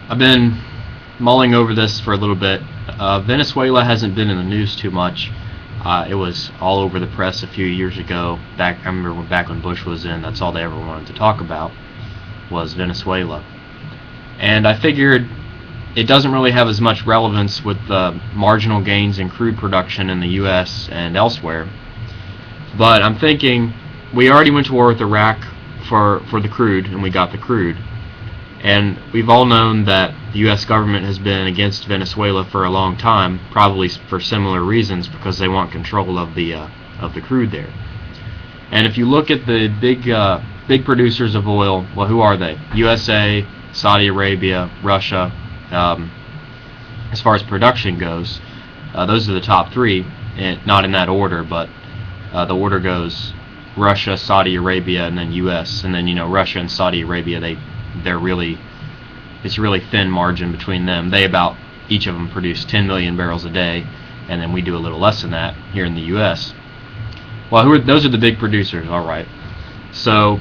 I've been mulling over this for a little bit. Venezuela hasn't been in the news too much. It was all over the press a few years ago. I remember back when Bush was in, that's all they ever wanted to talk about was Venezuela. And I figured it doesn't really have as much relevance with the marginal gains in crude production in the U.S. and elsewhere. But I'm thinking we already went to war with Iraq for the crude, and we got the crude. And we've all known that the U.S. government has been against Venezuela for a long time, probably for similar reasons, because they want control of the crude there. And if you look at the big producers of oil, well, who are they? USA, Saudi Arabia, Russia. As far as production goes, those are the top three, not in that order, but the order goes Russia, Saudi Arabia, and then U.S. And then Russia and Saudi Arabia, it's a really thin margin between them. Each of them produce 10 million barrels a day, and then we do a little less than that here in the U.S. Well, those are the big producers, all right. So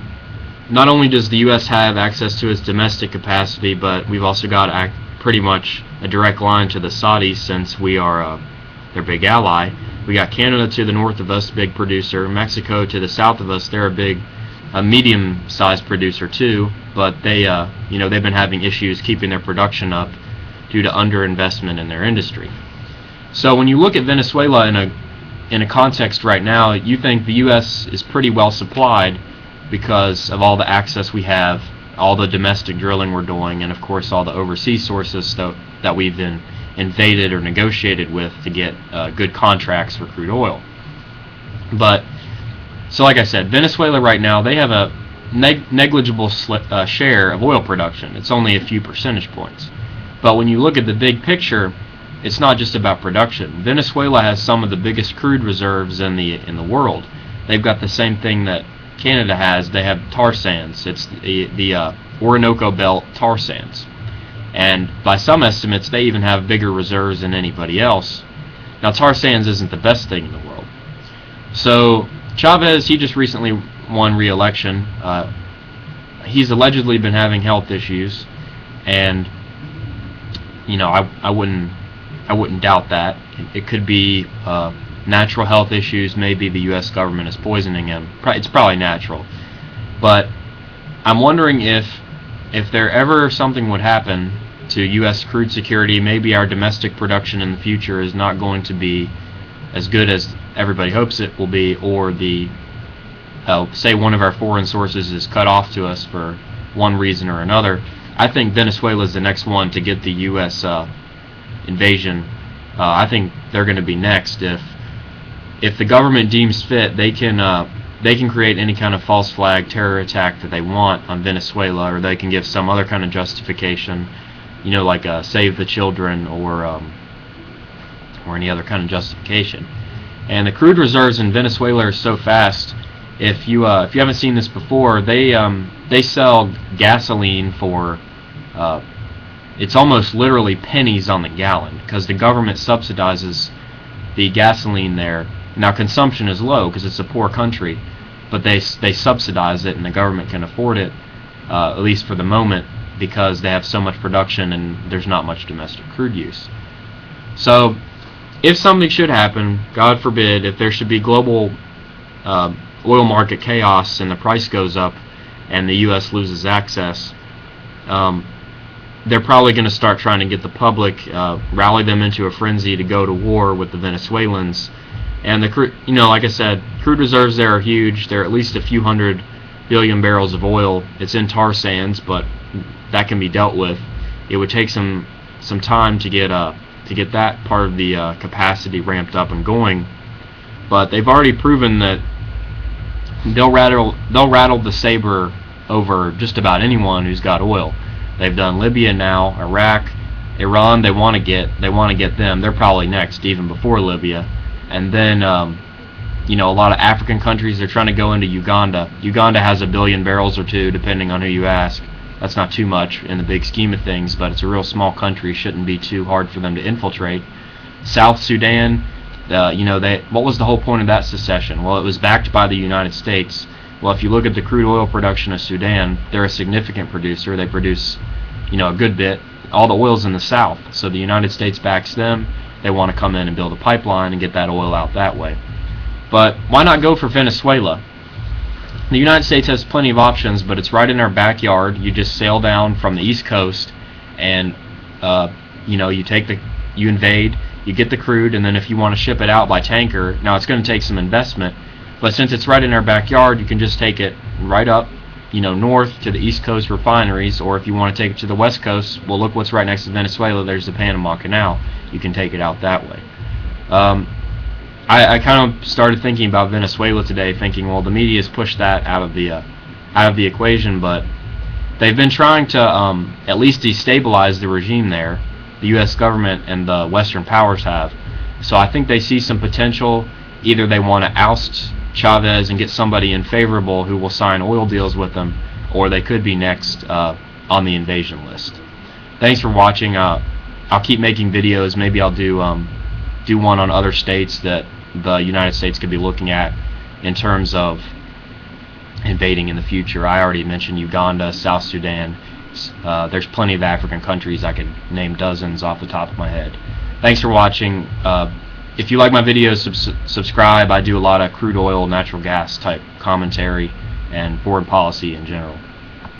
not only does the U.S. have access to its domestic capacity, but we've also got pretty much a direct line to the Saudis, since we are their big ally. We got Canada to the north of us, big producer. Mexico to the south of us, they're a medium-sized producer too, but they've been having issues keeping their production up due to underinvestment in their industry. So when you look at Venezuela in a context right now, you think the U.S. is pretty well supplied because of all the access we have, all the domestic drilling we're doing, and of course all the overseas sources that we've been invaded or negotiated with to get good contracts for crude oil. But so like I said, Venezuela right now, they have a negligible share of oil production. It's only a few percentage points. But when you look at the big picture, it's not just about production. Venezuela has some of the biggest crude reserves in the world. They've got the same thing that Canada has. They have tar sands. It's the Orinoco Belt tar sands. And by some estimates, they even have bigger reserves than anybody else. Now, tar sands isn't the best thing in the world. So Chavez, he just recently won re-election. He's allegedly been having health issues, and I wouldn't doubt that. It could be natural health issues. Maybe the U.S. government is poisoning him. It's probably natural, but I'm wondering if there ever something would happen to U.S. crude security, maybe our domestic production in the future is not going to be as good as everybody hopes it will be, or say one of our foreign sources is cut off to us for one reason or another. I think Venezuela is the next one to get the U.S. Invasion. I think they're going to be next. If the government deems fit, they can create any kind of false flag terror attack that they want on Venezuela, or they can give some other kind of justification, like save the children or any other kind of justification. And the crude reserves in Venezuela are so vast. If you haven't seen this before, they sell gasoline for it's almost literally pennies on the gallon, because the government subsidizes the gasoline there. Now consumption is low because it's a poor country, but they subsidize it, and the government can afford it, at least for the moment, because they have so much production and there's not much domestic crude use. So if something should happen, God forbid, if there should be global oil market chaos and the price goes up and the U.S. loses access, they're probably going to start trying to get the public, rally them into a frenzy to go to war with the Venezuelans. And the crude, like I said, crude reserves there are huge. They're at least a few hundred billion barrels of oil. It's in tar sands, but that can be dealt with. It would take some time to get that part of the capacity ramped up and going. But they've already proven that they'll rattle the saber over just about anyone who's got oil. They've done Libya now, Iraq, Iran. They want to get them. They're probably next, even before Libya. And then a lot of African countries, they're trying to go into Uganda. Uganda has 1 billion barrels or two, depending on who you ask. That's not too much in the big scheme of things, but it's a real small country. Shouldn't be too hard for them to infiltrate. South Sudan, what was the whole point of that secession? Well, it was backed by the United States. Well, if you look at the crude oil production of Sudan, they're a significant producer. They produce, a good bit, all the oil's in the south, so the United States backs them. They want to come in and build a pipeline and get that oil out that way. But why not go for Venezuela? The United States has plenty of options, but it's right in our backyard. You just sail down from the East Coast, and you invade, you get the crude, and then if you want to ship it out by tanker, now it's going to take some investment, but since it's right in our backyard, you can just take it right up, north to the East Coast refineries, or if you want to take it to the West Coast, well, look what's right next to Venezuela. There's the Panama Canal. You can take it out that way. I kind of started thinking about Venezuela today, thinking, well, the media's pushed that out of the equation, but they've been trying to at least destabilize the regime there. The U.S. government and the Western powers have. So I think they see some potential. Either they want to oust Chavez and get somebody unfavorable who will sign oil deals with them, or they could be next on the invasion list. Thanks for watching. I'll keep making videos. Maybe I'll do one on other states that the United States could be looking at in terms of invading in the future. I already mentioned Uganda, South Sudan. There's plenty of African countries. I could name dozens off the top of my head. Thanks for watching. If you like my videos, subscribe. I do a lot of crude oil, natural gas type commentary and foreign policy in general.